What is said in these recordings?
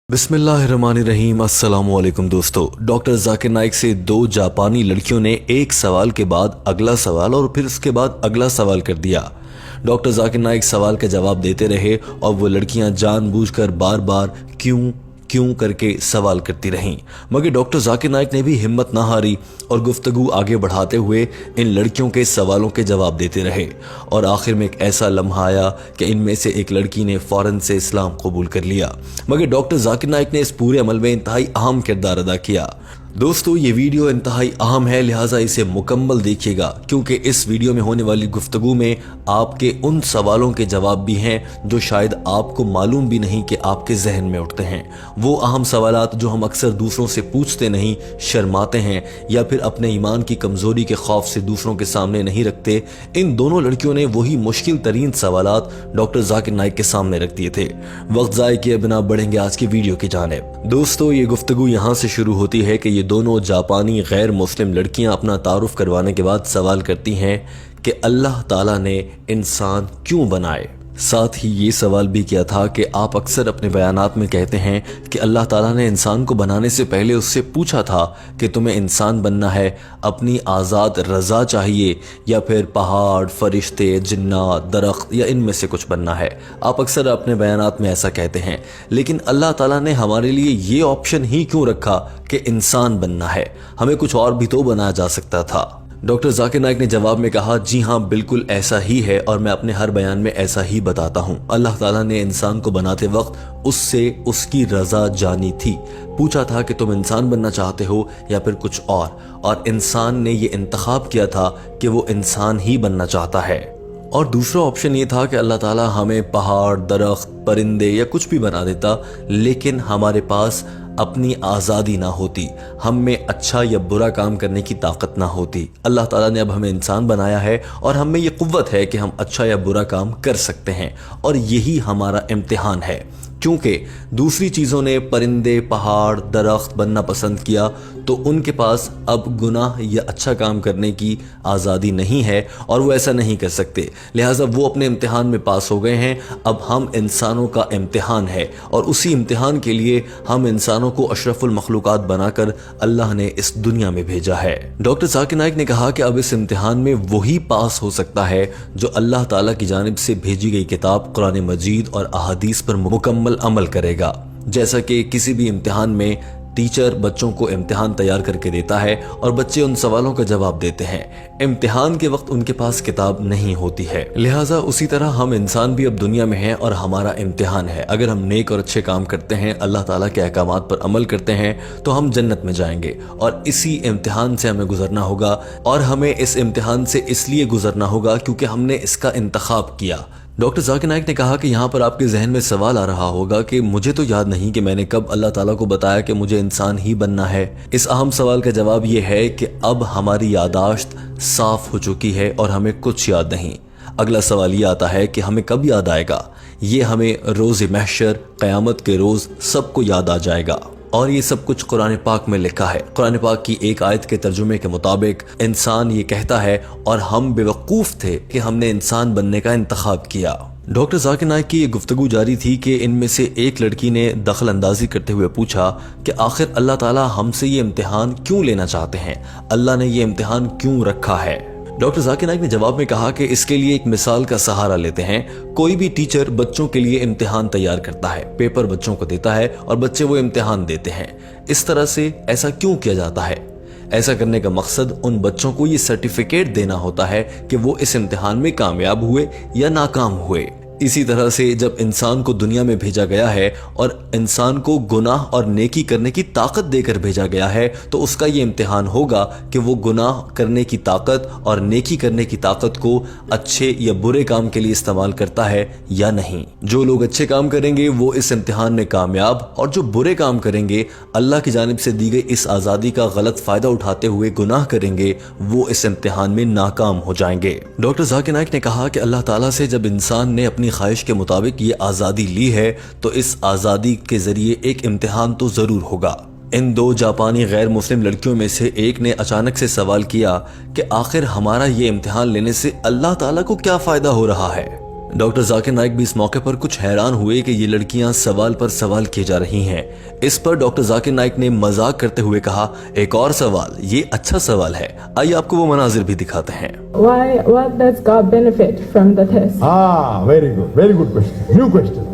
बिस्मिल्लाहिर्रहमानिर्रहीम। अस्सलाम वालेकुम दोस्तों। डॉक्टर जाकिर नाइक से दो जापानी लड़कियों ने एक सवाल के बाद अगला सवाल और फिर उसके बाद अगला सवाल कर दिया। डॉक्टर जाकिर नाइक सवाल के जवाब देते रहे और वो लड़कियां जानबूझकर बार बार क्यों क्यों करके सवाल करती रहीं, मगर डॉक्टर जाकिर नाइक ने भी हिम्मत ना हारी और गुफ्तगू आगे बढ़ाते हुए इन लड़कियों के सवालों के जवाब देते रहे। और आखिर में एक ऐसा लम्हा आया कि इनमें से एक लड़की ने फ़ौरन से इस्लाम कबूल कर लिया, मगर डॉक्टर जाकिर नाइक ने इस पूरे अमल में इंतहाई अहम किरदार अदा किया। दोस्तों, ये वीडियो इंतहाई अहम है, लिहाजा इसे मुकम्मल देखिएगा, क्योंकि इस वीडियो में होने वाली गुफ्तगू में आपके उन सवालों के जवाब भी हैं जो शायद आपको मालूम भी नहीं कि आपके जहन में उठते हैं। वो अहम सवालात जो हम अक्सर दूसरों से पूछते नहीं, शर्माते हैं या फिर अपने ईमान की कमज़ोरी के खौफ से दूसरों के सामने नहीं रखते। इन दोनों लड़कियों ने वही मुश्किल तरीन सवालात डॉक्टर जाकिर नाइक के सामने रख दिए थे। वक्त ज़ाय किए बिना बढ़ेंगे आज की वीडियो की जानिब। दोस्तों, ये गुफ्तगू यहाँ से शुरू होती है कि ये दोनों जापानी गैर मुस्लिम लड़कियां अपना तारुफ करवाने के बाद सवाल करती हैं कि अल्लाह ताला ने इंसान क्यों बनाए। साथ ही ये सवाल भी किया था कि आप अक्सर अपने बयानात में कहते हैं कि अल्लाह ताला ने इंसान को बनाने से पहले उससे पूछा था कि तुम्हें इंसान बनना है, अपनी आज़ाद रज़ा चाहिए या फिर पहाड़, फरिश्ते, जिन्नात, दरख्त या इनमें से कुछ बनना है। आप अक्सर अपने बयानात में ऐसा कहते हैं, लेकिन अल्लाह ताला ने हमारे लिए ये ऑप्शन ही क्यों रखा कि इंसान बनना है? हमें कुछ और भी तो बनाया जा सकता था। डॉक्टर जाकिर नाइक ने जवाब में कहा, जी हाँ, बिल्कुल ऐसा ही है और मैं अपने हर बयान में ऐसा ही बताता हूँ। अल्लाह ताला ने इंसान को बनाते वक्त उससे उसकी रजा जानी थी। पूछा था कि तुम इंसान बनना चाहते हो या फिर कुछ और इंसान ने ये इंतखाब किया था कि वो इंसान ही बनना चाहता है। और दूसरा ऑप्शन ये था कि अल्लाह ताला हमें पहाड़, दरख्त, परिंदे या कुछ भी बना देता, लेकिन हमारे पास अपनी आज़ादी ना होती, हम में अच्छा या बुरा काम करने की ताकत ना होती। अल्लाह ताला ने अब हमें इंसान बनाया है और हम में ये कुव्वत है कि हम अच्छा या बुरा काम कर सकते हैं, और यही हमारा इम्तिहान है। क्योंकि दूसरी चीज़ों ने परिंदे, पहाड़, दरख्त बनना पसंद किया तो उनके पास अब गुनाह या अच्छा काम करने की आज़ादी नहीं है और वो ऐसा नहीं कर सकते, लिहाजा वो अपने इम्तिहान में पास हो गए हैं। अब हम इंसानों का इम्तिहान है और उसी इम्तिहान के लिए हम इंसानों को अशरफुल मखलूक़ात बनाकर अल्लाह ने इस दुनिया में भेजा है। डॉक्टर जाकिर नाइक ने कहा कि अब इस इम्तिहान में वही पास हो सकता है जो अल्लाह ताला की जानिब से भेजी गई किताब कुरान मजीद और अहादीस पर मुकम्मल अमल करेगा। जैसा कि किसी भी इम्तिहान में टीचर बच्चों को इम्तिहान तैयार करके देता है और बच्चे उन सवालों का जवाब देते हैं, इम्तिहान के वक्त उनके पास किताब नहीं होती है। लिहाजा उसी तरह हम इंसान भी अब दुनिया में हैं और हमारा इम्तिहान है। अगर हम नेक और अच्छे काम करते हैं, अल्लाह ताला के अहकामात पर अमल करते हैं, तो हम जन्नत में जाएंगे और इसी इम्तिहान से हमें गुजरना होगा। और हमें इस इम्तिहान से इसलिए गुजरना होगा क्योंकि हमने इसका इंतखाब किया। डॉक्टर जाकिर नाइक ने कहा कि यहाँ पर आपके जहन में सवाल आ रहा होगा कि मुझे तो याद नहीं कि मैंने कब अल्लाह ताला को बताया कि मुझे इंसान ही बनना है। इस अहम सवाल का जवाब ये है कि अब हमारी यादाश्त साफ हो चुकी है और हमें कुछ याद नहीं। अगला सवाल ये आता है कि हमें कब याद आएगा? ये हमें रोज़ महशर, क़यामत के रोज़ सबको याद आ जाएगा। और ये सब कुछ कुरान पाक में लिखा है। कुरान पाक की एक आयत के तर्जुमे के मुताबिक इंसान ये कहता है, और हम बेवकूफ़ थे कि हमने इंसान बनने का इंतखाब किया। डॉक्टर जाकिर नाइक की ये गुफ्तगू जारी थी कि इनमें से एक लड़की ने दखल अंदाजी करते हुए पूछा कि आखिर अल्लाह ताला हमसे ये इम्तिहान क्यों लेना चाहते हैं? अल्लाह ने ये इम्तिहान क्यों रखा है? डॉक्टर जाकिर नाइक ने जवाब में कहा कि इसके लिए एक मिसाल का सहारा लेते हैं। कोई भी टीचर बच्चों के लिए इम्तिहान तैयार करता है, पेपर बच्चों को देता है और बच्चे वो इम्तिहान देते हैं। इस तरह से ऐसा क्यों किया जाता है? ऐसा करने का मकसद उन बच्चों को ये सर्टिफिकेट देना होता है कि वो इस इम्तिहान में कामयाब हुए या नाकाम हुए। इसी तरह से जब इंसान को दुनिया में भेजा गया है और इंसान को गुनाह और नेकी करने की ताकत देकर भेजा गया है, तो उसका ये इम्तिहान होगा कि वो गुनाह करने की ताकत और नेकी करने की ताकत को अच्छे या बुरे काम के लिए इस्तेमाल करता है या नहीं। जो लोग अच्छे काम करेंगे वो इस इम्तिहान में कामयाब, और जो बुरे काम करेंगे, अल्लाह की जानिब से दी गई इस आज़ादी का गलत फ़ायदा उठाते हुए गुनाह करेंगे, वो इस इम्तिहान में नाकाम हो जाएंगे। डॉक्टर जाकिर नाइक ने कहा कि अल्लाह ताला से जब इंसान ने अपनी ख्वाहिश के मुताबिक ये आज़ादी ली है, तो इस आज़ादी के ज़रिए एक इम्तिहान तो ज़रूर होगा। इन दो जापानी गैर मुस्लिम लड़कियों में से एक ने अचानक से सवाल किया कि आखिर हमारा ये इम्तिहान लेने से अल्लाह ताला को क्या फ़ायदा हो रहा है? डॉक्टर जाकिर नाइक भी इस मौके पर कुछ हैरान हुए कि ये लड़कियां सवाल पर सवाल किए जा रही हैं। इस पर डॉक्टर जाकिर नाइक ने मजाक करते हुए कहा, एक और सवाल, ये अच्छा सवाल है, आइए आपको वो मनाजिर भी दिखाते हैं। What does God benefit from the test? Very good question. New question.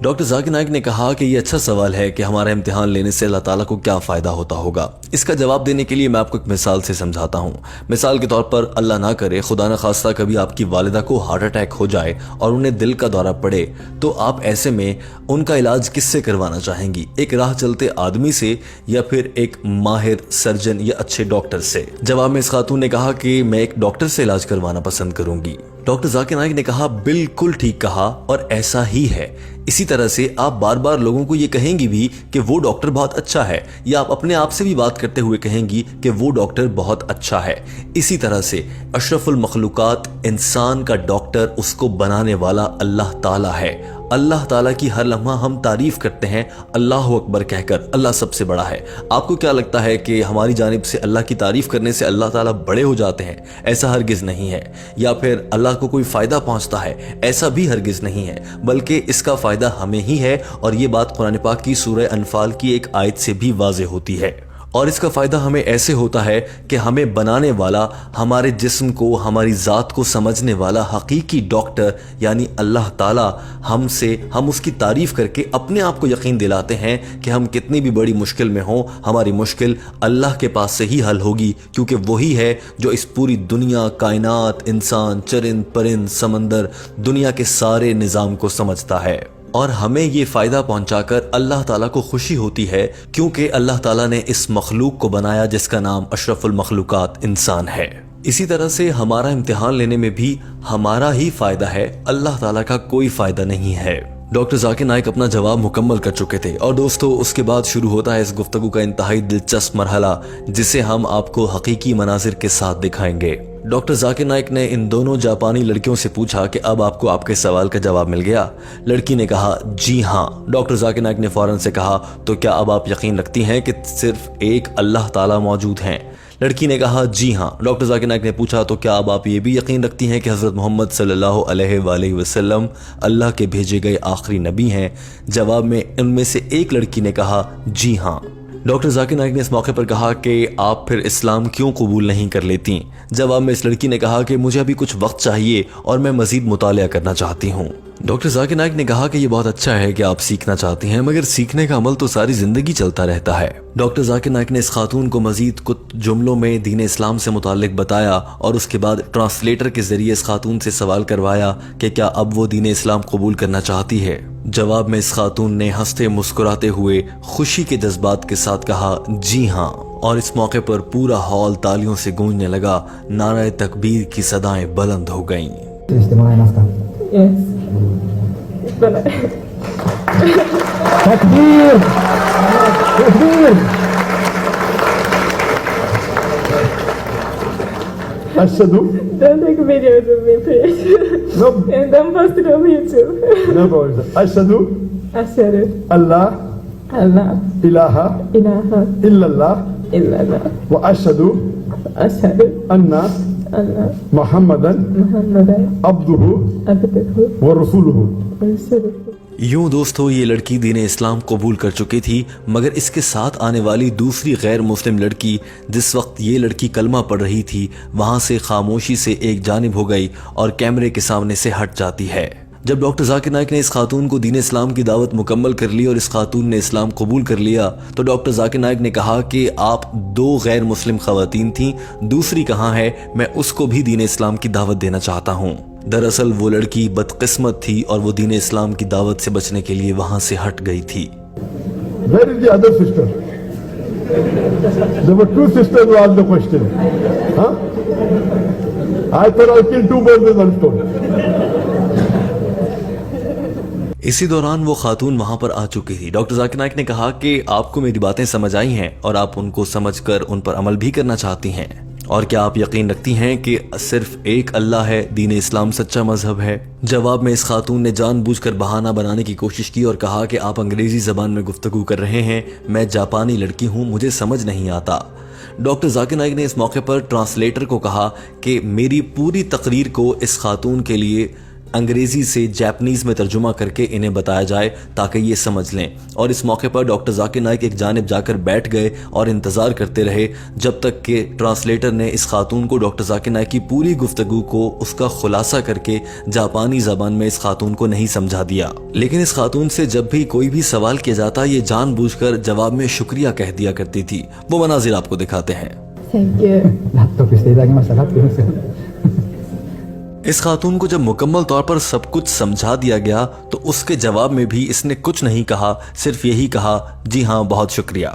Doctor Zakir Naik ने कहा कि ये अच्छा सवाल है कि हमारा इम्तिहान लेने से अल्लाह ताला को क्या फ़ायदा होता होगा। इसका जवाब देने के लिए मैं आपको एक मिसाल से समझाता हूँ। मिसाल के तौर पर अल्लाह ना करे, खुदा न खास्ता कभी आपकी वालिदा को हार्ट अटैक हो जाए और उन्हें दिल का दौरा पड़े, तो आप ऐसे में उनका इलाज किससे करवाना चाहेंगी? एक राह चलते आदमी से या फिर एक माहिर सर्जन या अच्छे डॉक्टर से? जवाब में इस खातून ने कहा कि मैं एक डॉक्टर से इलाज करवाना पसंद करूंगी। डॉक्टर जाकिर नाइक ने कहा, बिल्कुल ठीक कहा और ऐसा ही है। इसी तरह से आप बार बार लोगों को ये कहेंगी भी कि वो डॉक्टर बहुत अच्छा है, या आप अपने आप से भी बात करते हुए कहेंगी कि वो डॉक्टर बहुत अच्छा है। इसी तरह से अशरफुल मखलूकात, इंसान का डॉक्टर, उसको बनाने वाला अल्लाह ताला है। अल्लाह ताला की हर लम्हा हम तारीफ करते हैं अल्लाह अकबर कहकर, अल्लाह सबसे बड़ा है। आपको क्या लगता है कि हमारी जानिब से अल्लाह की तारीफ करने से अल्लाह ताला बड़े हो जाते हैं? ऐसा हरगिज़ नहीं है। या फिर अल्लाह को कोई फ़ायदा पहुंचता है? ऐसा भी हरगिज़ नहीं है, बल्कि इसका फ़ायदा हमें ही है। और ये बात कुरान पाक की सूरह अनफाल की एक आयत से भी वाज़ेह होती है। और इसका फ़ायदा हमें ऐसे होता है कि हमें बनाने वाला, हमारे जिस्म को, हमारी ज़ात को समझने वाला हकीकी डॉक्टर यानी अल्लाह ताला हम उसकी तारीफ़ करके अपने आप को यकीन दिलाते हैं कि हम कितनी भी बड़ी मुश्किल में हों, हमारी मुश्किल अल्लाह के पास से ही हल होगी, क्योंकि वही है जो इस पूरी दुनिया, कायनात, इंसान, चरिंद परिंद, समंदर, दुनिया के सारे निज़ाम को समझता है। और हमें ये फ़ायदा पहुंचाकर अल्लाह ताला को खुशी होती है, क्योंकि अल्लाह ताला ने इस मखलूक को बनाया जिसका नाम अशरफुल मखलूकात इंसान है। इसी तरह से हमारा इम्तिहान लेने में भी हमारा ही फ़ायदा है, अल्लाह ताला का कोई फ़ायदा नहीं है। डॉक्टर जाकिर नाइक अपना जवाब मुकम्मल कर चुके थे और दोस्तों उसके बाद शुरू होता है इस गुफ्तगू का इंतहाई दिलचस्प मरहला, जिसे हम आपको हकीकी मनाजिर के साथ दिखाएंगे। डॉक्टर जाकिर नाइक ने इन दोनों जापानी लड़कियों से पूछा कि अब आपको आपके सवाल का जवाब मिल गया? लड़की ने कहा, जी हाँ। डॉक्टर जाकिर नाइक ने फौरन से कहा, तो क्या अब आप यकीन रखती हैं कि सिर्फ एक अल्लाह ताला मौजूद हैं? लड़की ने कहा, जी हाँ। डॉक्टर जाकिर नाइक ने पूछा, तो क्या अब आप ये भी यकीन रखती हैं कि हज़रत मोहम्मद सल्लल्लाहु अलैहि वसल्लम अल्लाह के भेजे गए आखिरी नबी हैं? जवाब में उनमें से एक लड़की ने कहा, जी हाँ। डॉक्टर जाकिर नाइक ने इस मौके पर कहा कि आप फिर इस्लाम क्यों कबूल नहीं कर लेती? जवाब में इस लड़की ने कहा कि मुझे अभी कुछ वक्त चाहिए और मैं मजीद मुतालिया करना चाहती हूँ। डॉक्टर जाकिर नाइक ने कहा कि ये बहुत अच्छा है कि आप सीखना चाहती हैं, मगर सीखने का अमल तो सारी जिंदगी चलता रहता है। डॉक्टर जाकिर नाइक ने इस खातून को मजीद कुछ जुमलों में दीन इस्लाम से मुताल्लिक बताया और उसके बाद ट्रांसलेटर के जरिए इस खातून से सवाल करवाया कि क्या अब वो दीन इस्लाम कबूल करना चाहती है। जवाब में इस खातून ने हंसते मुस्कुराते हुए खुशी के जज्बात के साथ कहा, जी हाँ। और इस मौके पर पूरा हॉल तालियों से गूंजने लगा, नारे तकबीर की सदाएं बुलंद हो गईं। तकबीर, तकबीर। Ashhadu. Don't take videos of me, please. No. And don't post it on YouTube. No problem. Ashhadu. Ashhadu Allah Allah ilaha ilaha illallah illallah wa ashhadu ashhadu anna anna Muhammadan Muhammadan abduhu abduhu wa rasuluhu। wa rasuluhu। यूं दोस्तों ये लड़की दीन इस्लाम कबूल कर चुकी थी, मगर इसके साथ आने वाली दूसरी गैर मुस्लिम लड़की, जिस वक्त ये लड़की कलमा पढ़ रही थी, वहां से खामोशी से एक जानिब हो गई और कैमरे के सामने से हट जाती है। जब डॉक्टर जाकिर नाइक ने इस खातून को दीन इस्लाम की दावत मुकम्मल कर ली और इस खातून ने इस्लाम कबूल कर लिया, तो डॉक्टर जाकिर नाइक ने कहा कि आप दो गैर मुस्लिम खवातीन थीं, दूसरी कहाँ है, मैं उसको भी दीन इस्लाम की दावत देना चाहता हूँ। दरअसल वो लड़की बदकिस्मत थी और वो दीन इस्लाम की दावत से बचने के लिए वहां से हट गई थी। Where is the other sister? There were two sisters who asked the question. Huh? I thought I'll kill two birds with one stone. इसी दौरान वो खातून वहां पर आ चुकी थी। डॉक्टर जाकिर नाइक ने कहा कि आपको मेरी बातें समझ आई हैं और आप उनको समझकर उन पर अमल भी करना चाहती हैं, और क्या आप यकीन रखती हैं कि सिर्फ एक अल्लाह है, दीन इस्लाम सच्चा मजहब है? जवाब में इस खातून ने जानबूझकर बहाना बनाने की कोशिश की और कहा कि आप अंग्रेजी जबान में गुफ्तगू कर रहे हैं, मैं जापानी लड़की हूँ, मुझे समझ नहीं आता। डॉक्टर जाकिर नाइक ने इस मौके पर ट्रांसलेटर को कहा कि मेरी पूरी तकरीर को इस खातून के लिए अंग्रेजी से जापानीज में तर्जुमा करके इन्हें बताया जाए ताकि ये समझ लें। और इस मौके पर डॉक्टर जाकिर नाइक एक जानिब जाकर बैठ गए और इंतजार करते रहे जब तक कि ट्रांसलेटर ने इस खातून को डॉक्टर जाकिर नाइक की पूरी गुफ्तगू को उसका खुलासा करके जापानी जबान में इस खातून को नहीं समझा दिया। लेकिन इस खातून से जब भी कोई भी सवाल किया जाता ये जानबूझकर जवाब में शुक्रिया कह दिया करती थी। वो मनाजिर आपको दिखाते हैं। Thank you. 納得していただけましたかって言うんですよ。 इस खातून को जब मुकम्मल तौर पर सब कुछ समझा दिया गया तो उसके जवाब में भी इसने कुछ नहीं कहा, सिर्फ यही कहा जी हाँ बहुत शुक्रिया।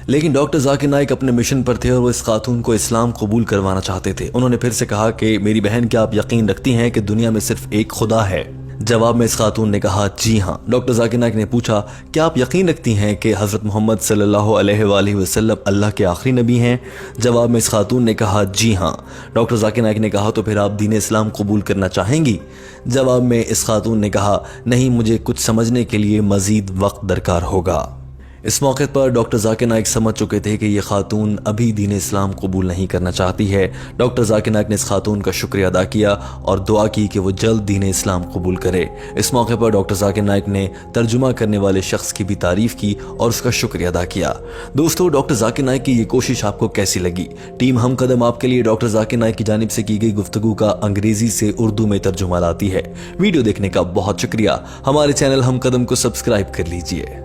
लेकिन डॉक्टर जाकिर नाइक अपने मिशन पर थे और वो इस खातून को इस्लाम कबूल करवाना चाहते थे। उन्होंने फिर से कहा कि मेरी बहन क्या आप यकीन रखती हैं कि दुनिया में सिर्फ एक खुदा है? जवाब में इस खातून ने कहा जी हाँ। डॉक्टर जाकिर नाइक ने पूछा क्या आप यकीन रखती हैं कि हज़रत मोहम्मद सल्लल्लाहु अलैहि वसल्लम अल्लाह के आखिरी नबी हैं? जवाब में इस खातून ने कहा जी हाँ। डॉक्टर जाकिर नाइक ने कहा तो फिर आप दीन इस्लाम कबूल करना चाहेंगी? जवाब में इस खातून ने कहा नहीं, मुझे कुछ समझने के लिए मज़ीद वक्त दरकार होगा। इस मौके पर डॉक्टर जाकिर नाइक समझ चुके थे कि ये खातून अभी दीन इस्लाम कबूल नहीं करना चाहती है। डॉक्टर जाकिर नाइक ने इस खातून का शुक्रिया अदा किया और दुआ की कि वो जल्द दीन इस्लाम कबूल करे। इस मौके पर डॉक्टर जाकिर नाइक ने तर्जुमा करने वाले शख्स की भी तारीफ की और उसका शुक्रिया अदा किया। दोस्तों, डॉक्टर जाकिर नाइक की ये कोशिश आपको कैसी लगी? टीम हम कदम आपके लिए डॉक्टर जाकिर नाइक की जानिब से की गई गुफ्तगू का अंग्रेजी से उर्दू में तर्जुमा लाती है। वीडियो देखने का बहुत शुक्रिया। हमारे चैनल हम कदम को सब्सक्राइब कर लीजिए।